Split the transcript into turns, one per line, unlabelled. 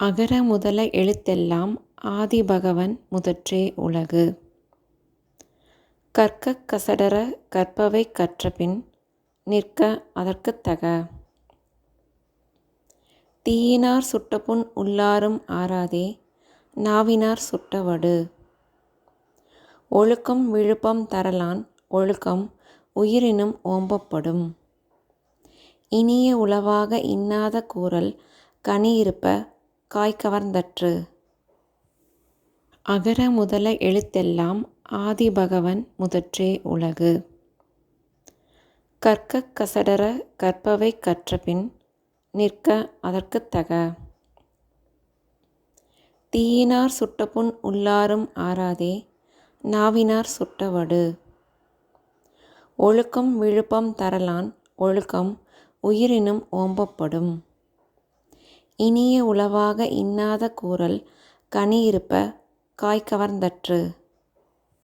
அகர முதல எழுத்தெல்லாம் ஆதிபகவன் முதற்றே உலகு. கற்கக் கசடற கற்பவை கற்றபின் நிற்க அதற்குத் தக. தீயினார் சுட்டபுண் உள்ளாரும் ஆறாதே நாவினார் சுட்ட வடு. ஒழுக்கம் விழுப்பம் தரலான் ஒழுக்கம் உயிரினும் ஓம்பப்படும். இனிய உளவாக இன்னாத கூறல் கனியிருப்ப காய்கவர்ந்தற்று. அகர முதல எழுத்தெல்லாம் ஆதிபகவன் முதற்றே உலகு. கற்கக் கசடற கற்பவை கற்றபின் நிற்க அதற்குத் தக. தீயினார் சுட்டபுண் உள்ளாரும் ஆறாதே நாவினார் சுட்ட வடு. ஒழுக்கம் விழுப்பம் தரலான் ஒழுக்கம் உயிரினும் ஓம்பப்படும். இனிய உளவாக இன்னாத கூறல் கனியிருப்ப காய்கவர்ந்தற்று.